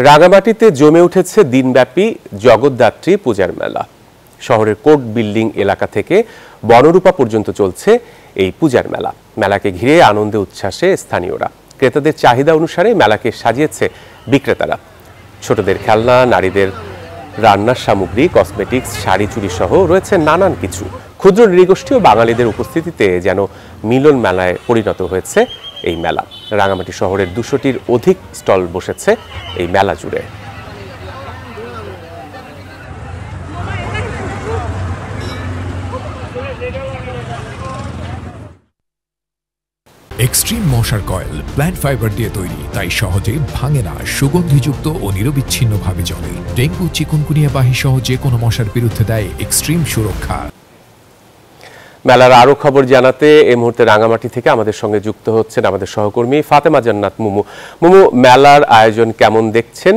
রাঙামাটিতে জমে উঠেছে দিনব্যাপী জগদ্ধাত্রী পূজার মেলা। শহরের কোর্ট বিল্ডিং এলাকা থেকে বনরূপা পর্যন্ত চলছে এই পূজার মেলা। মেলাকে ঘিরে আনন্দে উচ্ছ্বাসে স্থানীয়রা। ক্রেতাদের চাহিদা অনুসারে মেলাকে সাজিয়েছে বিক্রেতারা। ছোটদের খেলনা, নারীদের রান্নার সামগ্রী, কসমেটিক্স, শাড়ি, চুড়ি সহ রয়েছে নানান কিছু। ক্ষুদ্র নৃগোষ্ঠী ও বাঙালিদের উপস্থিতিতে যেন মিলন মেলায় পরিণত হয়েছে এই মেলা। রাঙামাটি শহরের 200টির অধিক স্টল বসেছে এই মেলা জুড়ে। এক্সট্রিম মশার কয়েল প্ল্যান্ট ফাইবার দিয়ে তৈরি, তাই সহজে ভাঙে না, সুগন্ধিযুক্ত ও নিরবিচ্ছিন্নভাবে জ্বলে। ডেঙ্গু, চিকুনগুনিয়া বাহি সহ যে কোনো মশার বিরুদ্ধে দেয় এক্সট্রিম সুরক্ষা। মেলার আরো খবর জানাতে এই মুহূর্তে রাঙামাটি থেকে আমাদের সঙ্গে যুক্ত হচ্ছেন আমাদের সহকর্মী ফাতেমা জান্নাত মুমু। মুমু, মেলার আয়োজন কেমন দেখছেন?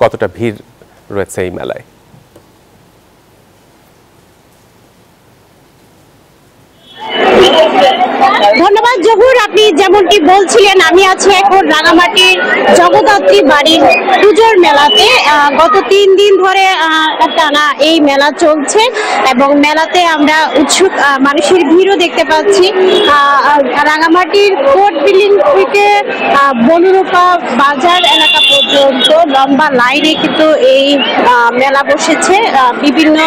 কতটা ভিড় রয়েছে এই মেলায়? ধন্যবাদ জহুর, আপনি যেমনটি বলছিলেন, আমি আছি এখন রাঙামাটির জগদ্ধাত্রী বাড়ির পুজোর মেলাতে। গত 3 দিন ধরে টানা এই মেলা চলছে এবং মেলাতে আমরা উৎসুক মানুষের ভিড়ও দেখতে পাচ্ছি। রাঙামাটির কোর্ট বিল্ডিং থেকে বনরূপা বাজার এলাকা পর্যন্ত লম্বা লাইনে কিন্তু এই মেলা বসেছে। বিভিন্ন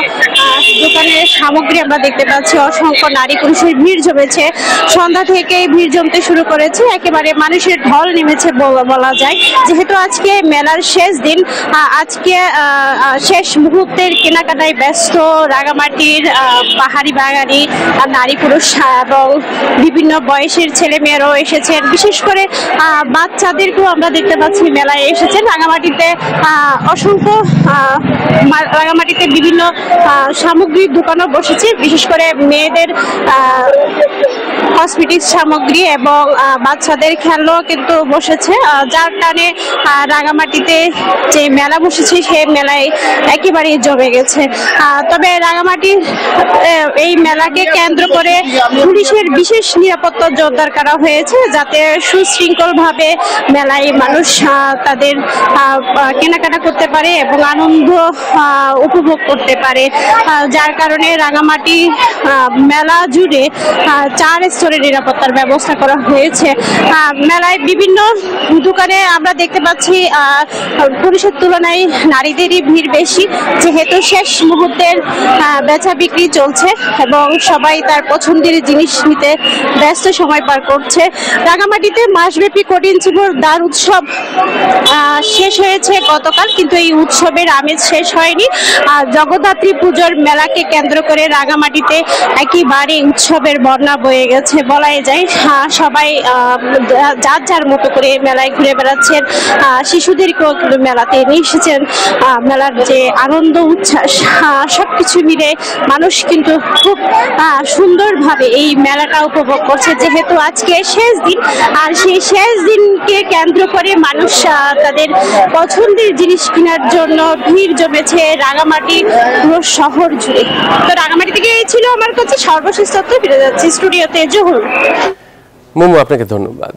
দোকানের সামগ্রী আমরা দেখতে পাচ্ছি। অসংখ্য নারী পুরুষের ভিড় জমেছে। সন্ধ্যা থেকেই ভিড় জমতে শুরু করেছে, একেবারে মানুষের ঢল নেমেছে বলা যায়। যেহেতু আজকে মেলার শেষ দিন, আজকে শেষ মুহূর্তের কেনাকাটায় ব্যস্ত রাঙামাটির পাহাড়ি বাঙালি নারী পুরুষ এবং বিভিন্ন বয়সের ছেলে মেয়েরাও এসেছেন। বিশেষ করে বাচ্চাদেরকেও আমরা দেখতে পাচ্ছি মেলায় এসেছেন। রাঙামাটিতে রাঙামাটিতে বিভিন্ন সামগ্রীর দোকানও বসেছে, বিশেষ করে মেয়েদের কসমেটিক্স সামগ্রী এবং বাচ্চাদের খেলনাও কিন্তু বসেছে। যার টানে রাঙামাটিতে যে মেলা বসেছে সেই মেলায় একেবারেই জমে গেছে। তবে রাঙামাটির এই মেলাকে কেন্দ্র করে পুলিশের বিশেষ নিরাপত্তা জোরদার করা হয়েছে, যাতে সুশৃঙ্খলভাবে মেলায় মানুষ তাদের কেনাকাটা করতে পারে এবং আনন্দ উপভোগ করতে পারে। যার কারণে রাঙামাটি মেলা জুড়ে 4 স্তরের নিরাপত্তার ব্যবস্থা করা হয়েছে। মেলায় বিভিন্ন দোকানে আমরা দেখতে পাচ্ছি পুরুষের তুলনায় নারীদেরই ভিড় বেশি, যেহেতু শেষ মুহূর্তের বেচা বিক্রি চলছে এবং সবাই তার পছন্দের জিনিস নিতে ব্যস্ত সময় পার করছে। রাঙামাটিতে মাসব্যাপী কঠিন চিবর দ্বার উৎসব শেষ হয়েছে গতকাল, কিন্তু এই উৎসবের আমেজ শেষ হয়নি। জগদ্ধাত্রী পুজোর মেলাকে কেন্দ্র করে রাঙামাটিতে একেবারে উৎসবের বন্যা বয়ে গেছে বলাই যায়। সবাই যার যার মতো করে মেলায় ঘুরে বেড়াচ্ছেন। শিশুদেরকেও কিন্তু মেলাতে নিয়ে এসেছেন। মেলার যে আনন্দ উচ্ছ্বাস সবকিছু মিলে মানুষ কিন্তু খুব সুন্দরভাবে এই মেলাটা উপভোগ করছে, যেহেতু আজকে শেষ দিন। আর সেই শেষ দিনকে কেন্দ্র করে মানুষ তাদের পছন্দের জিনিস কেনার জন্য ভিড় জমেছে রাঙামাটি পুরো শহর জুড়ে। তো রাঙামাটি থেকে এই ছিল আমার কাছে সর্বশেষ তথ্য। ফিরে যাচ্ছি স্টুডিওতে। জহুর। মুমু, আপনাকে ধন্যবাদ।